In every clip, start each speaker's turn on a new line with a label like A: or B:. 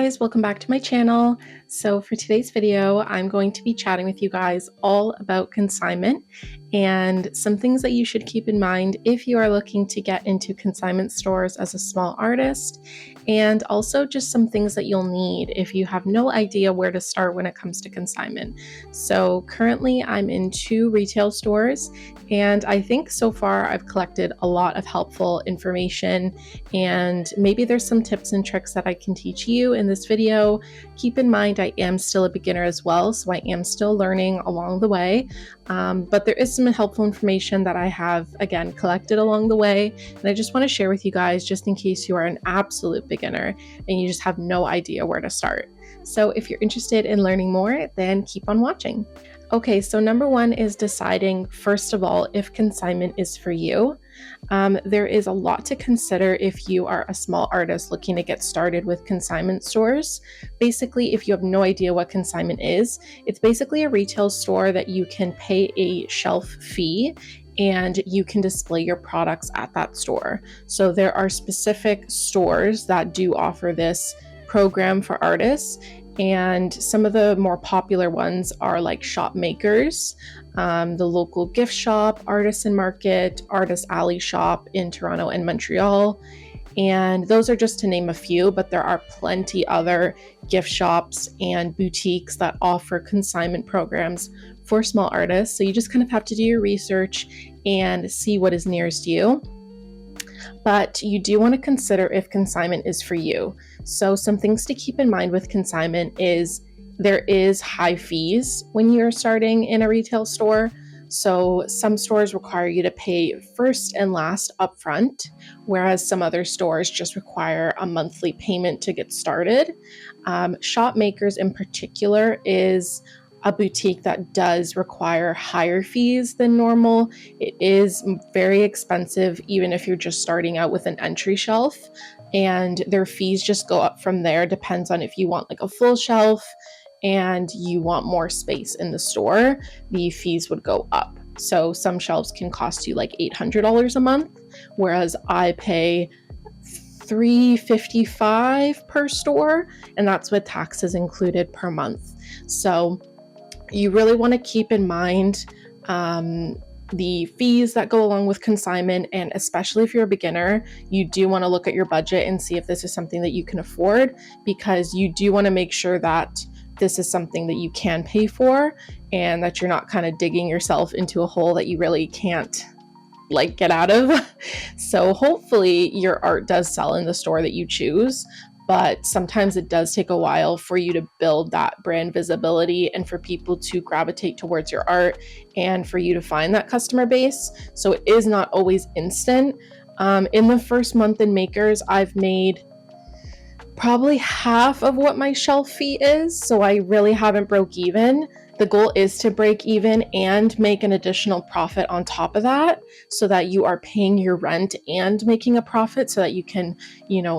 A: guys, welcome back to my channel. So for today's video, I'm going to be chatting with you guys all about consignment and some things that you should keep in mind if you are looking to get into consignment stores as a small artist, and also just some things that you'll need if you have no idea where to start when it comes to consignment. So currently I'm in 2 retail stores, and I think so far I've collected a lot of helpful information, and maybe there's some tips and tricks that I can teach you in this video. Keep in mind I am still a beginner as well, so I am still learning along the way, but there is some helpful information that I have, again, collected along the way, and I just want to share with you guys just in case you are an absolute beginner and you just have no idea where to start. So if you're interested in learning more, then keep on watching. Okay, so number 1 is deciding, first of all, if consignment is for you. There is a lot to consider if you are a small artist looking to get started with consignment stores. Basically, if you have no idea what consignment is, it's basically a retail store that you can pay a shelf fee and you can display your products at that store. So there are specific stores that do offer this program for artists, and some of the more popular ones are like Shop Makers, the local gift shop, Artisan Market, Artist Alley shop in Toronto and Montreal. And those are just to name a few, but there are plenty other gift shops and boutiques that offer consignment programs for small artists. So you just kind of have to do your research and see what is nearest you. But you do want to consider if consignment is for you. So some things to keep in mind with consignment is there is high fees when you're starting in a retail store. So some stores require you to pay first and last upfront, whereas some other stores just require a monthly payment to get started. Shop Makers in particular is a boutique that does require higher fees than normal. It is very expensive, even if you're just starting out with an entry shelf, and their fees just go up from there. Depends on if you want like a full shelf and you want more space in the store, the fees would go up. So some shelves can cost you like $800 a month, whereas I pay $355 per store, and that's with taxes included per month. So you really want to keep in mind the fees that go along with consignment, and especially if you're a beginner, you do want to look at your budget and see if this is something that you can afford, because you do want to make sure that this is something that you can pay for and that you're not kind of digging yourself into a hole that you really can't like get out of. So hopefully your art does sell in the store that you choose, but sometimes it does take a while for you to build that brand visibility and for people to gravitate towards your art and for you to find that customer base. So it is not always instant. In the first month in Makers, I've made probably half of what my shelf fee is, so I really haven't broke even. The goal is to break even and make an additional profit on top of that, so that you are paying your rent and making a profit, so that you can,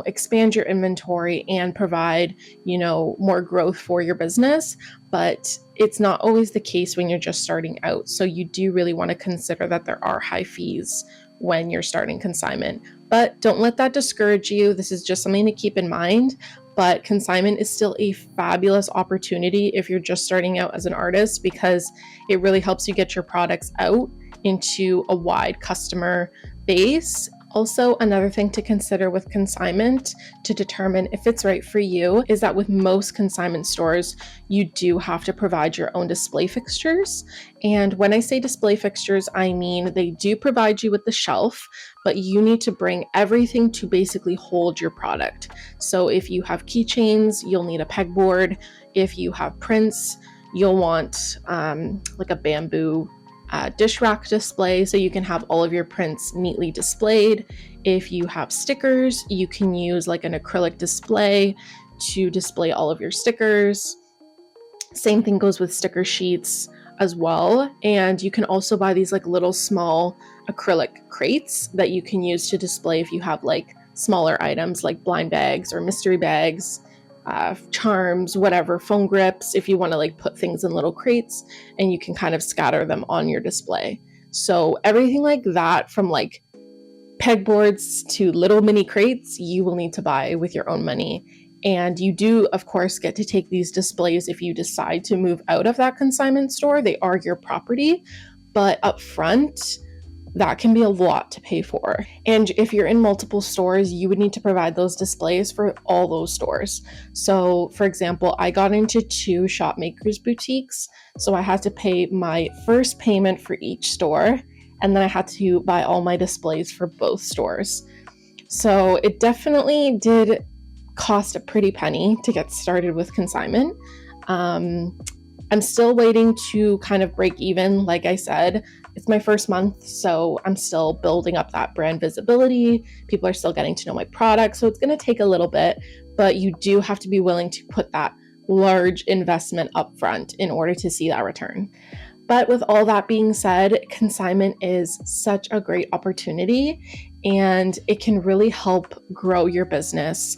A: expand your inventory and provide, more growth for your business. But it's not always the case when you're just starting out. So you do really want to consider that there are high fees when you're starting consignment. But don't let that discourage you. This is just something to keep in mind. But consignment is still a fabulous opportunity if you're just starting out as an artist, because it really helps you get your products out into a wide customer base. Also, another thing to consider with consignment to determine if it's right for you is that with most consignment stores, you do have to provide your own display fixtures. And when I say display fixtures, I mean they do provide you with the shelf, but you need to bring everything to basically hold your product. So if you have keychains, you'll need a pegboard. If you have prints, you'll want like a bamboo dish rack display, so you can have all of your prints neatly displayed. If you have stickers, you can use like an acrylic display to display all of your stickers. Same thing goes with sticker sheets as well. And you can also buy these like little small acrylic crates that you can use to display if you have like smaller items like blind bags or mystery bags, charms, whatever, phone grips, if you want to like put things in little crates, and you can kind of scatter them on your display. So everything like that, from like pegboards to little mini crates, you will need to buy with your own money. And you do, of course, get to take these displays if you decide to move out of that consignment store. They are your property, but up front, that can be a lot to pay for. And if you're in multiple stores, you would need to provide those displays for all those stores. So, for example, I got into 2 Shopmakers boutiques, so I had to pay my first payment for each store, and then I had to buy all my displays for both stores. So it definitely did cost a pretty penny to get started with consignment. I'm still waiting to kind of break even. Like I said, it's my first month, so I'm still building up that brand visibility. People are still getting to know my product, so it's going to take a little bit, but you do have to be willing to put that large investment up front in order to see that return. But with all that being said, consignment is such a great opportunity, and it can really help grow your business.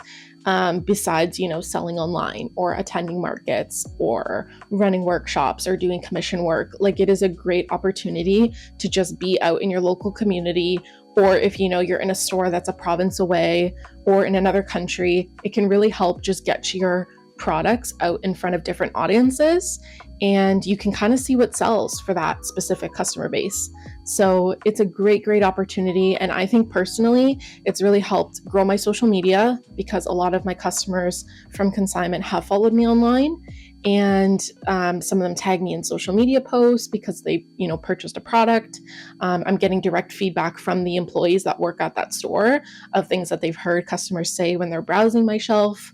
A: Besides, selling online or attending markets or running workshops or doing commission work, like it is a great opportunity to just be out in your local community. Or if you're in a store that's a province away or in another country, it can really help just get your products out in front of different audiences, and you can kind of see what sells for that specific customer base. So it's a great opportunity. And I think personally, it's really helped grow my social media because a lot of my customers from consignment have followed me online, and some of them tag me in social media posts because they purchased a product. I'm getting direct feedback from the employees that work at that store of things that they've heard customers say when they're browsing my shelf.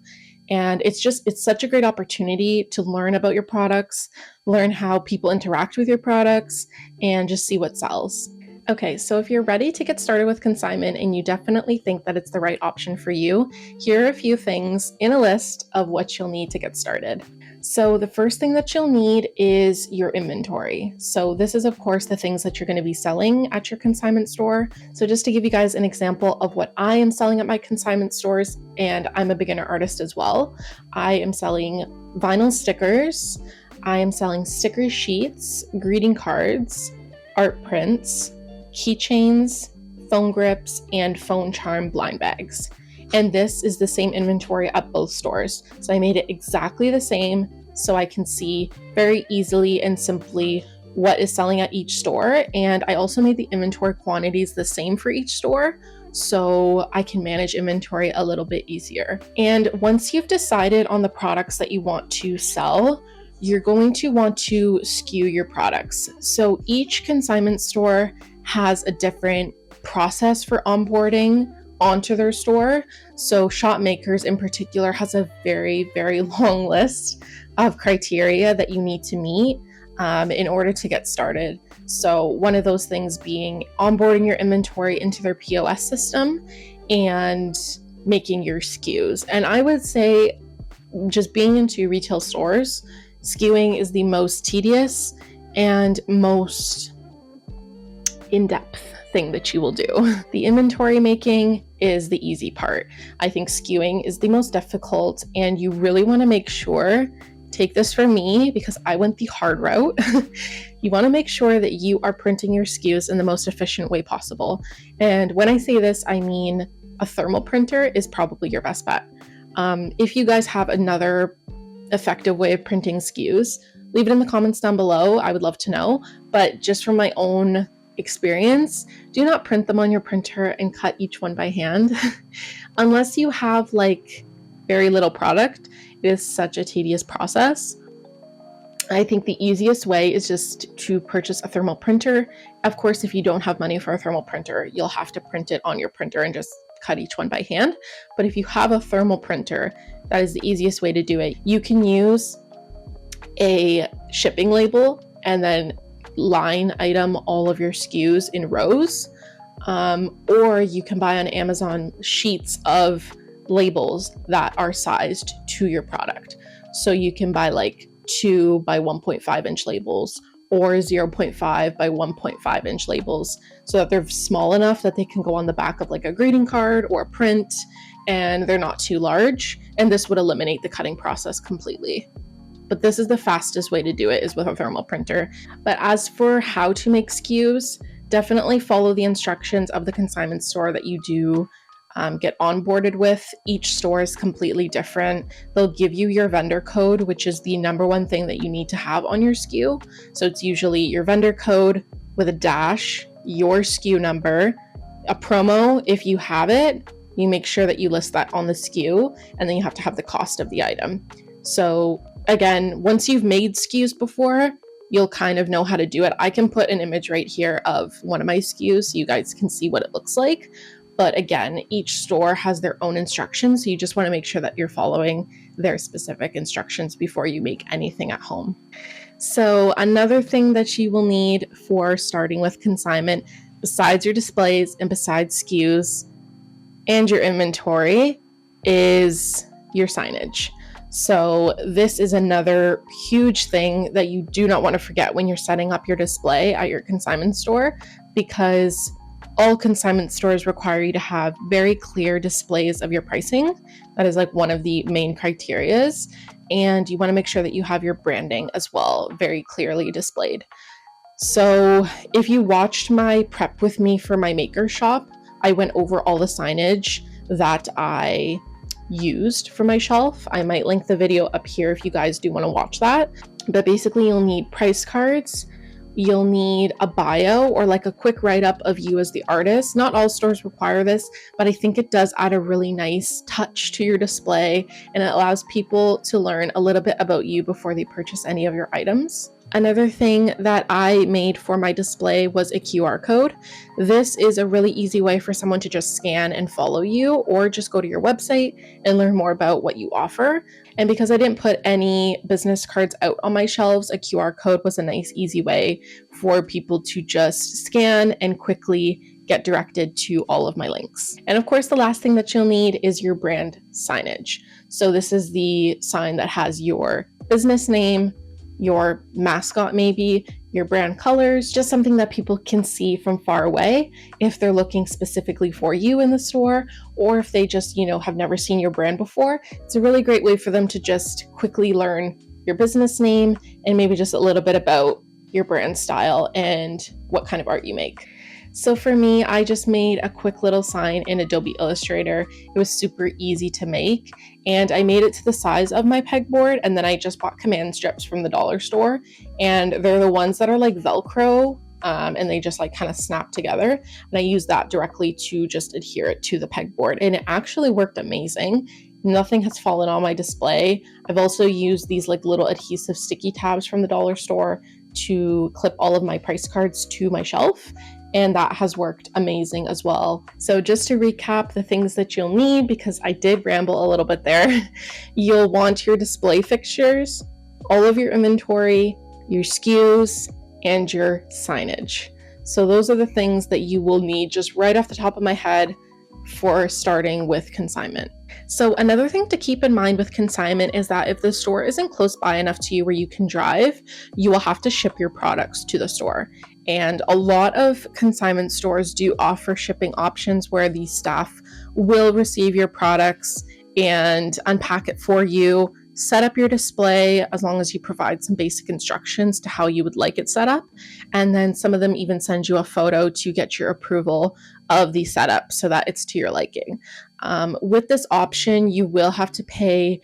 A: And it's such a great opportunity to learn about your products, learn how people interact with your products, and just see what sells. Okay, so if you're ready to get started with consignment and you definitely think that it's the right option for you, here are a few things in a list of what you'll need to get started. So the first thing that you'll need is your inventory. So this is, of course, the things that you're going to be selling at your consignment store. So just to give you guys an example of what I am selling at my consignment stores, and I'm a beginner artist as well, I am selling vinyl stickers, I am selling sticker sheets, greeting cards, art prints, keychains, phone grips, and phone charm blind bags. And this is the same inventory at both stores. So I made it exactly the same so I can see very easily and simply what is selling at each store. And I also made the inventory quantities the same for each store so I can manage inventory a little bit easier. And once you've decided on the products that you want to sell, you're going to want to SKU your products. So each consignment store has a different process for onboarding onto their store. So Shopmakers in particular has a very long list of criteria that you need to meet in order to get started. So one of those things being onboarding your inventory into their POS system and making your SKUs. And I would say just being into retail stores, SKUing is the most tedious and most in-depth thing that you will do. The inventory making is the easy part. I think SKUing is the most difficult, and you really want to make sure, take this from me because I went the hard route. You want to make sure that you are printing your SKUs in the most efficient way possible. And when I say this, I mean a thermal printer is probably your best bet. If you guys have another effective way of printing SKUs, leave it in the comments down below. I would love to know. But just from my own experience, do not print them on your printer and cut each one by hand. Unless you have very little product, it is such a tedious process. I think the easiest way is just to purchase a thermal printer. Of course, if you don't have money for a thermal printer, you'll have to print it on your printer and just cut each one by hand. But if you have a thermal printer, that is the easiest way to do it. You can use a shipping label and then line item all of your SKUs in rows, or you can buy on Amazon sheets of labels that are sized to your product. So you can buy 2 by 1.5 inch labels or 0.5 by 1.5 inch labels so that they're small enough that they can go on the back of a greeting card or a print, and they're not too large. And this would eliminate the cutting process completely. But this is the fastest way to do it, is with a thermal printer. But as for how to make SKUs, definitely follow the instructions of the consignment store that you do get onboarded with. Each store is completely different. They'll give you your vendor code, which is the number one thing that you need to have on your SKU. So it's usually your vendor code with a dash, your SKU number, a promo if you have it. You make sure that you list that on the SKU, and then you have to have the cost of the item. So again, once you've made SKUs before, you'll kind of know how to do it. I can put an image right here of one of my SKUs so you guys can see what it looks like. But again, each store has their own instructions, so you just want to make sure that you're following their specific instructions before you make anything at home. So another thing that you will need for starting with consignment, besides your displays and besides SKUs and your inventory, is your signage. So this is another huge thing that you do not want to forget when you're setting up your display at your consignment store, because all consignment stores require you to have very clear displays of your pricing. That is like one of the main criterias. And you want to make sure that you have your branding as well, very clearly displayed. So if you watched my prep with me for my maker shop, I went over all the signage that I used for my shelf. I might link the video up here if you guys do want to watch that. But basically you'll need price cards. You'll need a bio or like a quick write-up of you as the artist. Not all stores require this, but I think it does add a really nice touch to your display, and it allows people to learn a little bit about you before they purchase any of your items. Another thing that I made for my display was a QR code. This is a really easy way for someone to just scan and follow you, or just go to your website and learn more about what you offer. And because I didn't put any business cards out on my shelves, a QR code was a nice, easy way for people to just scan and quickly get directed to all of my links. And of course, the last thing that you'll need is your brand signage. So this is the sign that has your business name, your mascot, maybe your brand colors, just something that people can see from far away if they're looking specifically for you in the store, or if they just, have never seen your brand before. It's a really great way for them to just quickly learn your business name and maybe just a little bit about your brand style and what kind of art you make. So for me, I just made a quick little sign in Adobe Illustrator. It was super easy to make, and I made it to the size of my pegboard, and then I just bought command strips from the dollar store, and they're the ones that are like Velcro, and they just like kind of snap together, and I used that directly to just adhere it to the pegboard, and it actually worked amazing. Nothing has fallen on my display. I've also used these like little adhesive sticky tabs from the dollar store to clip all of my price cards to my shelf, and that has worked amazing as well. So just to recap the things that you'll need, because I did ramble a little bit there, you'll want your display fixtures, all of your inventory, your SKUs, and your signage. So those are the things that you will need just right off the top of my head for starting with consignment. So another thing to keep in mind with consignment is that if the store isn't close by enough to you where you can drive, you will have to ship your products to the store. And a lot of consignment stores do offer shipping options where the staff will receive your products and unpack it for you, set up your display as long as you provide some basic instructions to how you would like it set up. And then some of them even send you a photo to get your approval of the setup so that it's to your liking. With this option, you will have to pay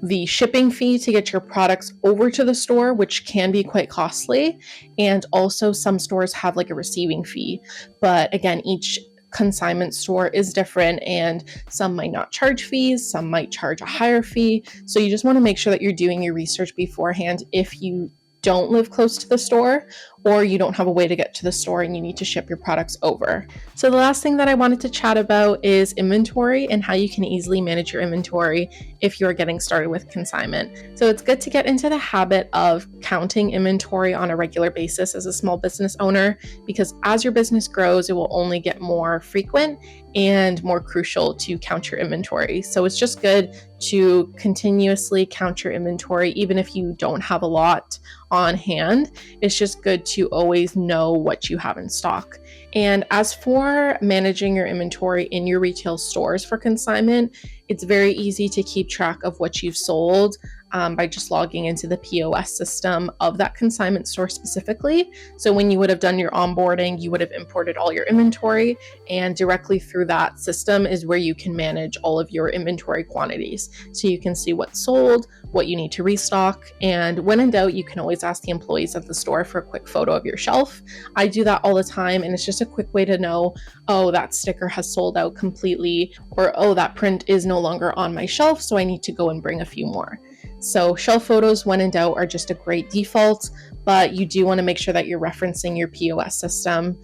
A: the shipping fee to get your products over to the store, which can be quite costly. And also some stores have like a receiving fee. But again, each consignment store is different, and some might not charge fees, some might charge a higher fee. So you just want to make sure that you're doing your research beforehand if you don't live close to the store, or you don't have a way to get to the store and you need to ship your products over. So the last thing that I wanted to chat about is inventory and how you can easily manage your inventory if you're getting started with consignment. So it's good to get into the habit of counting inventory on a regular basis as a small business owner, because as your business grows, it will only get more frequent and more crucial to count your inventory. So it's just good to continuously count your inventory, even if you don't have a lot on hand. It's just good to always know what you have in stock. And as for managing your inventory in your retail stores for consignment, it's very easy to keep track of what you've sold by just logging into the POS system of that consignment store specifically. So when you would have done your onboarding, you would have imported all your inventory, and directly through that system is where you can manage all of your inventory quantities. So you can see what's sold, what you need to restock, and when in doubt, you can always ask the employees at the store for a quick photo of your shelf. I do that all the time, and it's just a quick way to know, oh, that sticker has sold out completely, or oh, that print is no longer on my shelf, so I need to go and bring a few more. So shelf photos, when in doubt, are just a great default, but you do want to make sure that you're referencing your POS system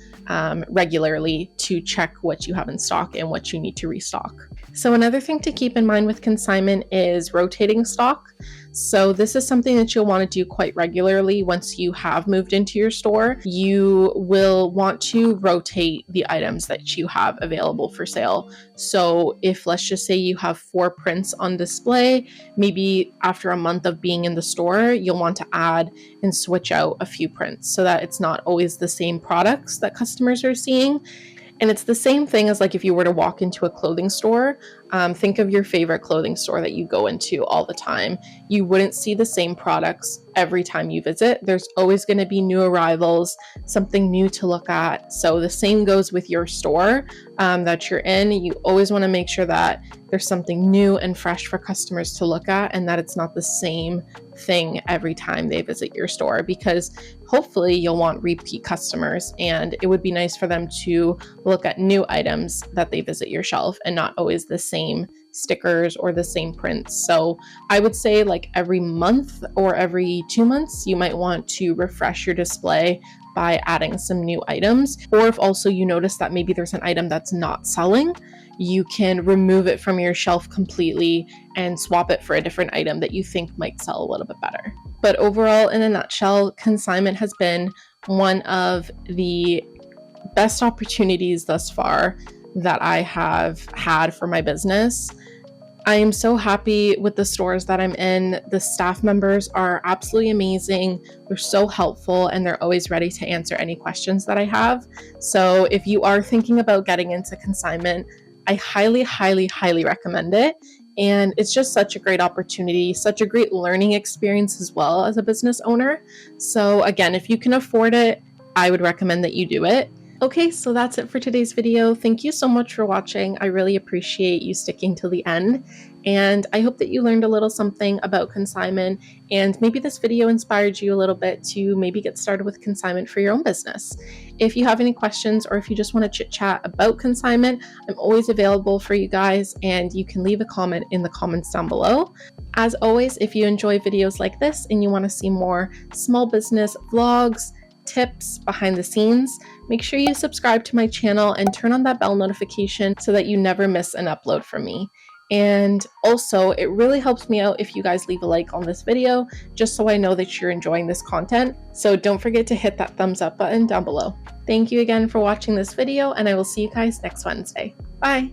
A: regularly to check what you have in stock and what you need to restock. So another thing to keep in mind with consignment is rotating stock. So this is something that you'll want to do quite regularly once you have moved into your store. You will want to rotate the items that you have available for sale. So if, let's just say, you have 4 prints on display, maybe after a month of being in the store, you'll want to add and switch out a few prints so that it's not always the same products that customers are seeing. And it's the same thing as like if you were to walk into a clothing store. Think of your favorite clothing store that you go into all the time. You wouldn't see the same products every time you visit. There's always going to be new arrivals, something new to look at. So the same goes with your store that you're in. You always want to make sure that there's something new and fresh for customers to look at, and that it's not the same thing every time they visit your store, because hopefully you'll want repeat customers, and it would be nice for them to look at new items that they visit your shelf and not always the same stickers or the same prints. So I would say like every month or every 2 months, you might want to refresh your display by adding some new items. Or if also you notice that maybe there's an item that's not selling, you can remove it from your shelf completely and swap it for a different item that you think might sell a little bit better. But overall, in a nutshell, consignment has been one of the best opportunities thus far that I have had for my business. I am so happy with the stores that I'm in. The staff members are absolutely amazing. They're so helpful, and they're always ready to answer any questions that I have. So if you are thinking about getting into consignment, I highly, highly, highly recommend it. And it's just such a great opportunity, such a great learning experience as well as a business owner. So again, if you can afford it, I would recommend that you do it. Okay, so that's it for today's video. Thank you so much for watching. I really appreciate you sticking till the end. And I hope that you learned a little something about consignment, and maybe this video inspired you a little bit to maybe get started with consignment for your own business. If you have any questions, or if you just want to chit chat about consignment, I'm always available for you guys, and you can leave a comment in the comments down below. As always, if you enjoy videos like this and you want to see more small business vlogs, tips, behind the scenes, make sure you subscribe to my channel and turn on that bell notification so that you never miss an upload from me. And also, it really helps me out if you guys leave a like on this video, just so I know that you're enjoying this content. So don't forget to hit that thumbs up button down below. Thank you again for watching this video, and I will see you guys next Wednesday. Bye!